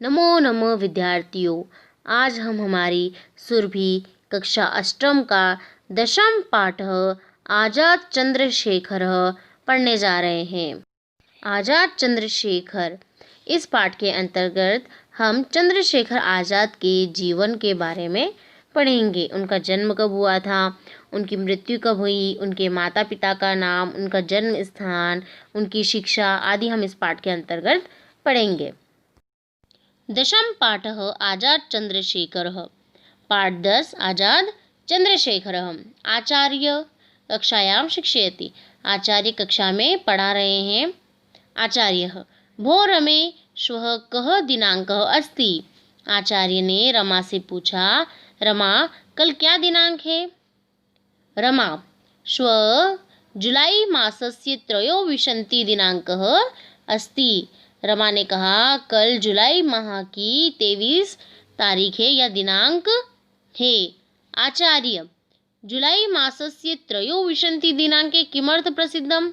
नमो नमः विद्यार्थियों। आज हम हमारी सुरभि कक्षा अष्टम का दशम पाठ आज़ाद चंद्रशेखर पढ़ने जा रहे हैं। आज़ाद चंद्रशेखर, इस पाठ के अंतर्गत हम चंद्रशेखर आज़ाद के जीवन के बारे में पढ़ेंगे। उनका जन्म कब हुआ था, उनकी मृत्यु कब हुई, उनके माता पिता का नाम, उनका जन्म स्थान, उनकी शिक्षा आदि हम इस पाठ के अंतर्गत पढ़ेंगे। दशम पाठ आज़ाद चंद्रशेखर। पाठ 10 आज़ाद चंद्रशेखर। आचार्य कक्षायां शिक्षयति, आचार्य कक्षा में पढ़ा रहे हैं। आचार्य भो रमे श्वः कः दिनांकः अस्ति। आचार्य ने रमा से पूछा, रमा कल क्या दिनांक है। रमा श्वः जुलाई मासस्य त्रयोविंशति दिनांकः अस्ति। रमा ने कहा, कल जुलाई माह की 23 तारीख है या दिनांक है। आचार्य जुलाई मासस्य त्रयोविंशति दिनांके किमर्थ प्रसिद्धम।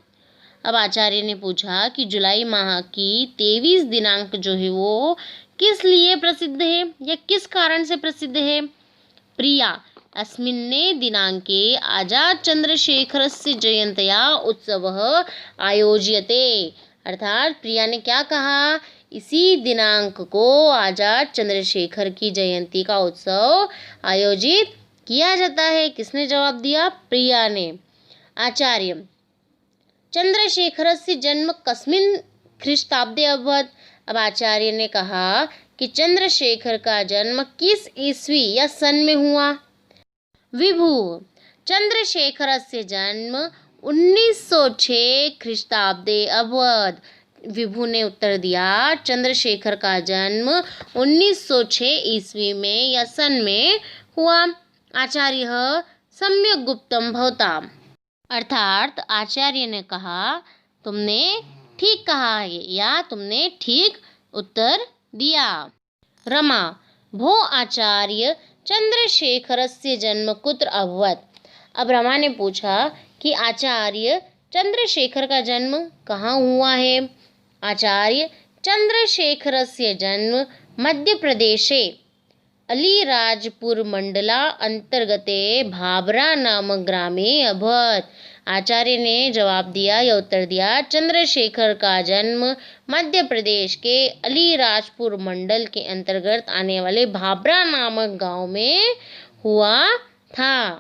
अब आचार्य ने पूछा कि जुलाई माह की 23 दिनांक जो है वो किस लिए प्रसिद्ध है या किस कारण से प्रसिद्ध है। प्रिया अस्मिन्ने दिनांके आज़ाद चंद्रशेखरस्य जयंत्या उत्सवः आयोज्यते। अर्थात प्रिया ने क्या कहा, इसी दिनांक को आज़ाद चंद्रशेखर की जयंती का उत्सव आयोजित किया जाता है। किसने जवाब दिया, प्रिया ने। आचार्य चंद्रशेखरस्य जन्म कस्मिन् ख्रीष्टाब्दे अभवत्। अब आचार्य ने कहा कि चंद्रशेखर का जन्म किस ईस्वी या सन में हुआ। विभु चंद्रशेखरस्य जन्म 1906 ख्रीष्टाब्दे अभवत्। विभु ने उत्तर दिया, चंद्रशेखर का जन्म 1906 ईस्वी में या सन में हुआ। आचार्य सम्यक् गुप्तम भवता। अर्थात आचार्य ने कहा, तुमने ठीक कहा है या तुमने ठीक उत्तर दिया। रमा भो आचार्य चंद्रशेखरस्य जन्म कुत्र अभवत्। अब रमा ने पूछा कि आचार्य चंद्रशेखर का जन्म कहाँ हुआ है। आचार्य चंद्रशेखरस्य जन्म मध्य प्रदेशे अलीराजपुर मंडला अंतर्गते भाबरा नामक ग्रामे अभवत्। आचार्य ने जवाब दिया या उत्तर दिया, चंद्रशेखर का जन्म मध्य प्रदेश के अलीराजपुर मंडल के अंतर्गत आने वाले भाबरा नामक गांव में हुआ था।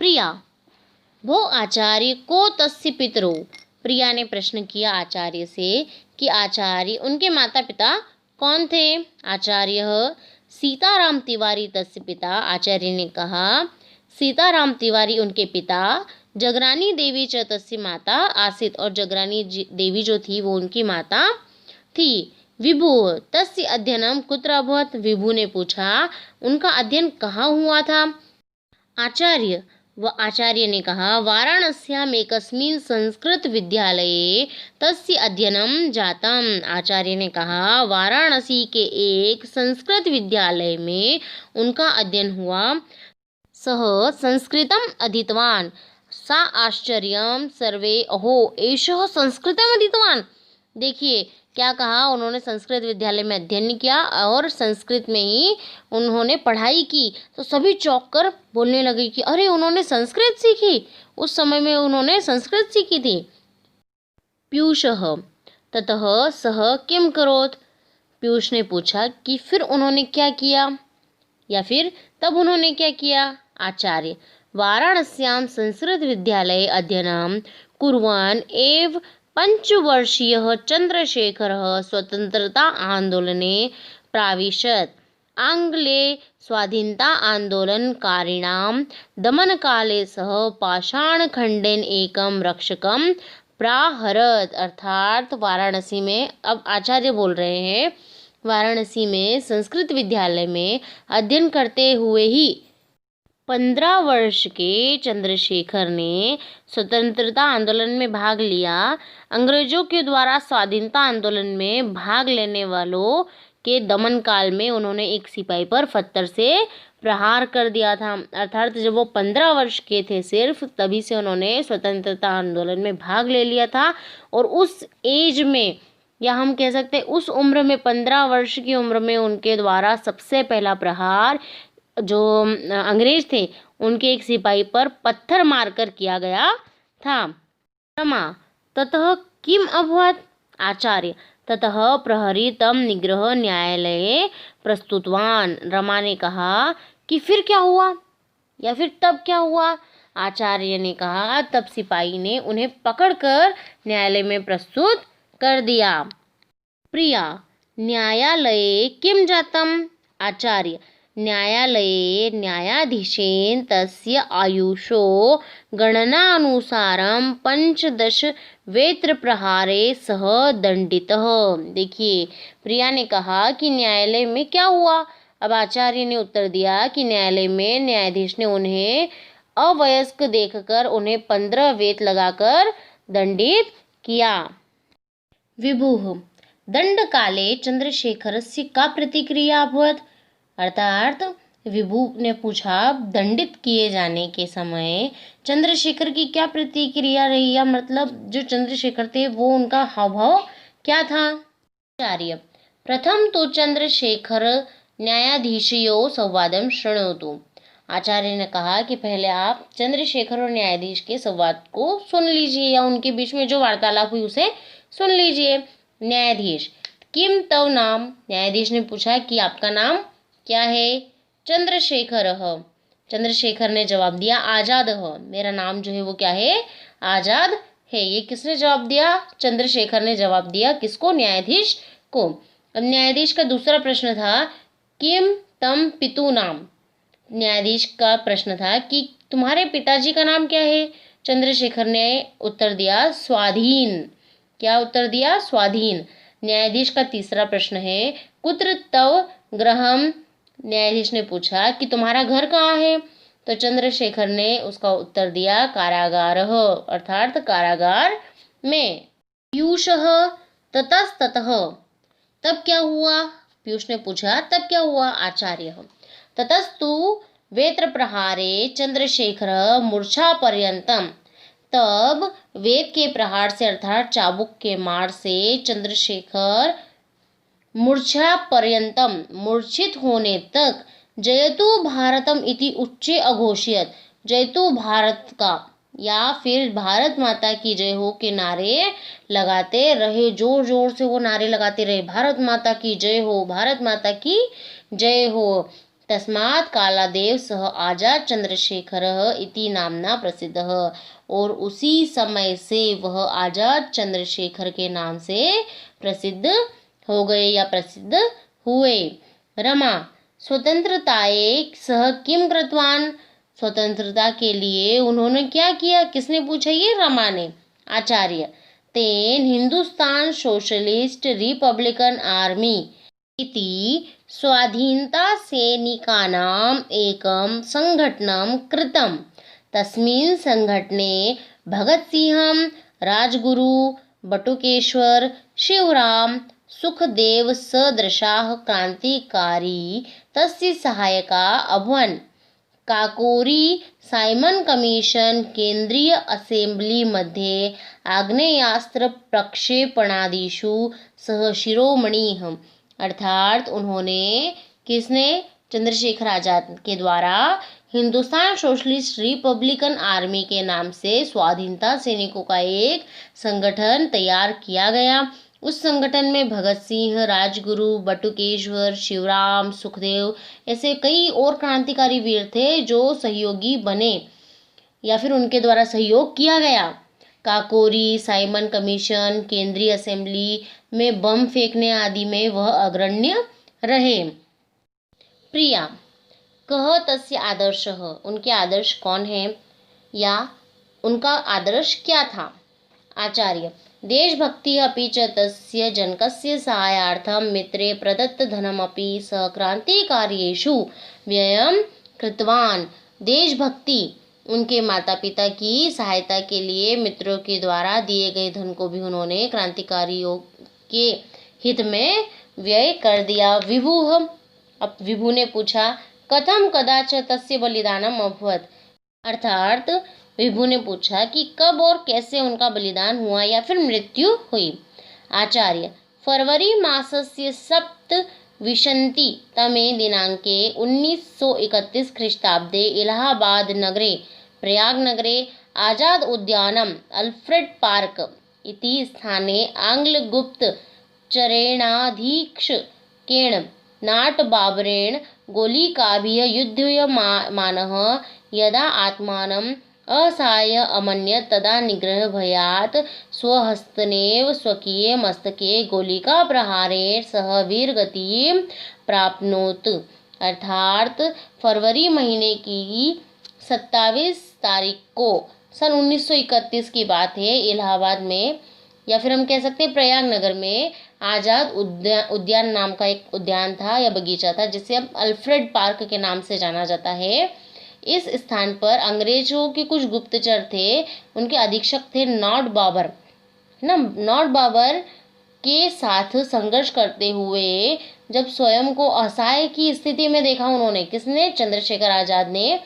प्रिया भो आचार्य को तस्य पितरो। प्रिया ने प्रश्न किया आचार्य से कि आचार्य उनके माता पिता कौन थे। आचार्य सीताराम तिवारी तस्य पिता। आचार्य ने कहा, सीताराम तिवारी उनके पिता, जगरानी देवी च तस्य माता आसीत्, और जगरानी देवी जो थी वो उनकी माता थी। विभु तस्य अध्ययनम कुत्र अभवत्। विभु ने पूछा, उनका अध्ययन कहाँ हुआ था। आचार्य ने कहा, वाराणस्याम् एकस्मिन् संस्कृत विद्यालये तस्य अध्ययनम जातम। आचार्य ने कहा, वाराणसी के एक संस्कृत विद्यालय में उनका अध्ययन हुआ। सः संस्कृतम अधीतवान्। सा आश्चर्यम सर्वे अहो एषः संस्कृतम अधीतवान्। देखिए क्या कहा, उन्होंने संस्कृत विद्यालय में अध्ययन किया और संस्कृत में ही उन्होंने पढ़ाई की। तो सभी चौंक कर बोलने लगे कि अरे उन्होंने संस्कृत सीखी, उस समय में उन्होंने संस्कृत सीखी थी। पीयूषः ततः सः किम करोत्। पीयूष ने पूछा कि फिर उन्होंने क्या किया या फिर तब उन्होंने क्या किया। आचार्य वाराणस्यां संस्कृत विद्यालये अध्ययनं कुर्वन् एव पंचवर्षीयः चंद्रशेखरः स्वतंत्रता आंदोलने प्राविशत्। आंग्ले स्वाधीनता आंदोलनकारिणां दमनकाले सः पाषाणखण्डेन एकं रक्षकं प्राहरत्। अर्थात वाराणसी में, अब आचार्य बोल रहे हैं, वाराणसी में संस्कृत विद्यालय में अध्ययन करते हुए ही 15 वर्ष के चंद्रशेखर ने स्वतंत्रता आंदोलन में भाग लिया। अंग्रेजों के द्वारा स्वाधीनता आंदोलन में भाग लेने वालों के दमन काल में उन्होंने एक सिपाही पर पत्थर से प्रहार कर दिया था। अर्थात जब वो 15 वर्ष के थे सिर्फ, तभी से उन्होंने स्वतंत्रता आंदोलन में भाग ले लिया था। और उस एज में या हम कह सकते हैं उस उम्र में 15 वर्ष की उम्र में उनके द्वारा सबसे पहला प्रहार जो अंग्रेज थे उनके एक सिपाही पर पत्थर मारकर किया गया था। रमा ततः किम अभवत्? आचार्य ततः प्रहरी तम निग्रह न्यायालये प्रस्तुतवान। रमा ने कहा कि फिर क्या हुआ या फिर तब क्या हुआ? आचार्य ने कहा तब सिपाही ने उन्हें पकड़कर न्यायालय में प्रस्तुत कर दिया। प्रिया न्यायालये किम जातम्? आचार्य न्यायालये न्यायाधीशेन तस्य आयुषो गणनानुसारं 15 वेत्रप्रहारे सह दंडितः। देखिए, प्रिया ने कहा कि न्यायालय में क्या हुआ। अब आचार्य ने उत्तर दिया कि न्यायालय में न्यायाधीश ने उन्हें अवयस्क देखकर उन्हें 15 वेत लगाकर दंडित किया। विभुः दंड काले चंद्रशेखरस्य का प्रतिक्रिया अभवत्? अर्थात विभु ने पूछा दंडित किए जाने के समय चंद्रशेखर की क्या प्रतिक्रिया रही, या मतलब जो चंद्रशेखर थे वो उनका हाव भाव क्या था? आचार्य प्रथम तो चंद्रशेखर न्यायाधीशयो संवादम शृणोतु। आचार्य ने कहा कि पहले आप चंद्रशेखर और न्यायाधीश के संवाद को सुन लीजिए, या उनके बीच में जो वार्तालाप हुई उसे सुन लीजिए। न्यायाधीश किम तव नाम? न्यायाधीश ने पूछा कि आपका नाम क्या है? चंद्रशेखर। चंद्रशेखर ने जवाब दिया आजाद। मेरा नाम जो है वो क्या है? आजाद है। ये किसने जवाब दिया? चंद्रशेखर ने जवाब दिया। किसको? न्यायाधीश को। अब न्यायाधीश का दूसरा प्रश्न था किम तम पितु नाम। न्यायाधीश का प्रश्न था कि तुम्हारे पिताजी का नाम क्या है? चंद्रशेखर ने उत्तर दिया स्वाधीन। क्या उत्तर दिया? स्वाधीन। न्यायाधीश का तीसरा प्रश्न है कुत्र तव गृहम। न्यायाधीश ने पूछा कि तुम्हारा घर कहाँ है? तो चंद्रशेखर ने उसका उत्तर दिया कारागार, अर्थात कारागार में। पीयूषः ततस्ततः तब क्या हुआ? पीयूष ने पूछा तब क्या हुआ? आचार्य ततस्तु वेत्र प्रहारे चंद्रशेखर मूर्छा पर्यंतम। तब वेद के प्रहार से अर्थात चाबुक के मार से चंद्रशेखर मूर्छा पर्यंतम मूर्छित होने तक जयतु भारतम इति उच्चे अघोषयत। जयतु भारत का या फिर भारत माता की जय हो के नारे लगाते रहे, जोर जोर से वो नारे लगाते रहे, भारत माता की जय हो, भारत माता की जय हो। तस्मात् कालादेव सह आजाद चंद्रशेखरः इति नामना प्रसिद्धः। और उसी समय से वह आजाद चंद्रशेखर के नाम से प्रसिद्ध हो गए या प्रसिद्ध हुए। रमा स्वतंत्रताये सह किम कृतवान? स्वतंत्रता के लिए उन्होंने क्या किया? किसने पूछा? ये रमा ने। आचार्य तेन हिंदुस्तान सोशलिस्ट रिपब्लिकन आर्मी इति स्वाधीनता सैनिकानाम् एकं संघटनं कृतम्। तस्मिन् संघटने भगत सिंह, राजगुरु, बटुकेश्वर, शिवराम, सुखदेव सदृशाः क्रांतिकारी तस्य सहायका अभवन्। काकोरी साइमन कमीशन केंद्रीय असेंबली मध्ये आग्नेयास्त्र प्रक्षेपणादिषु सह शिरोमणिः। अर्थात उन्होंने किसने? चंद्रशेखर आजाद के द्वारा हिंदुस्तान सोशलिस्ट रिपब्लिकन आर्मी के नाम से स्वाधीनता सैनिकों का एक संगठन तैयार किया गया। उस संगठन में भगत सिंह, राजगुरु, बटुकेश्वर, शिवराम, सुखदेव ऐसे कई और क्रांतिकारी वीर थे जो सहयोगी बने या फिर उनके द्वारा सहयोग किया गया। काकोरी साइमन कमीशन, केंद्रीय असेंबली में बम फेंकने आदि में वह अग्रण्य रहे। प्रिया कह तस्य आदर्शः उनके आदर्श कौन है या उनका आदर्श क्या था? आचार्य देशभक्ति अपि च तस्य जनकस्य सहायार्थं मित्रे प्रदत्त धनमपि स क्रांतिकार्येषु व्ययं कृतवान। देशभक्ति उनके माता पिता की सहायता के लिए मित्रों के द्वारा दिए गए धन को भी उन्होंने क्रांतिकारियों के हित में व्यय कर दिया। विभुः अब विभु ने पूछा कथम कदाच तस्य बलिदानम अभवत्। अर्थात विभु ने पूछा कि कब और कैसे उनका बलिदान हुआ या फिर मृत्यु हुई। आचार्य फरवरी मासस्य सप्तविंशति तमे दिनाङ्के 1931 ख्रीष्टाब्दे इलाहाबाद नगरे प्रयागनगरे आजाद उद्यानम् अल्फ्रेड पार्क इति स्थाने आङ्ग्लगुप्तचरेणाधीक्षकेण नाट बाबरेण गोलिकाभिः युध्यमानः यदा आत्मानम् असहाय अमन्यत तदा निग्रहभयात् स्वहस्तेनैव स्वकीये मस्तके गोलिकाप्रहारेण सह वीरगतिं प्राप्नोत्। अर्थात फरवरी महीने की 27 तारीख को सन 1931 की बात है, इलाहाबाद में या फिर हम कह सकते हैं प्रयागनगर में आज़ाद उद्यान नाम का एक उद्यान था या बगीचा था, जिसे अब अल्फ्रेड पार्क के नाम से जाना जाता है। इस स्थान पर अंग्रेजों के कुछ गुप्तचर थे, उनके अधीक्षक थे नॉट बाबर, है ना। नॉट बाबर के साथ संघर्ष करते हुए जब स्वयं को असहाय की स्थिति में देखा उन्होंने, किसने, चंद्रशेखर आज़ाद ने,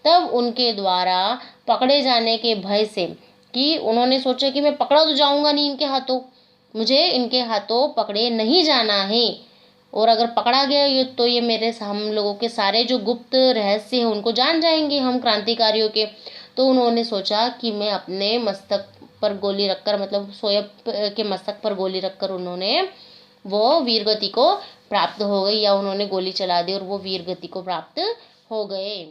तब उनके द्वारा पकड़े जाने के भय से कि उन्होंने सोचा कि मैं पकड़ा तो जाऊंगा नहीं इनके हाथों, मुझे इनके हाथों पकड़े नहीं जाना है, और अगर पकड़ा गया तो ये मेरे हम लोगों के सारे जो गुप्त रहस्य हैं उनको जान जाएंगे हम क्रांतिकारियों के। तो उन्होंने सोचा कि मैं अपने मस्तक पर गोली रखकर, मतलब सोयब के मस्तक पर गोली रखकर उन्होंने वो वीरगति को प्राप्त हो गई, या उन्होंने गोली चला दी और वो वीरगति को प्राप्त हो गए।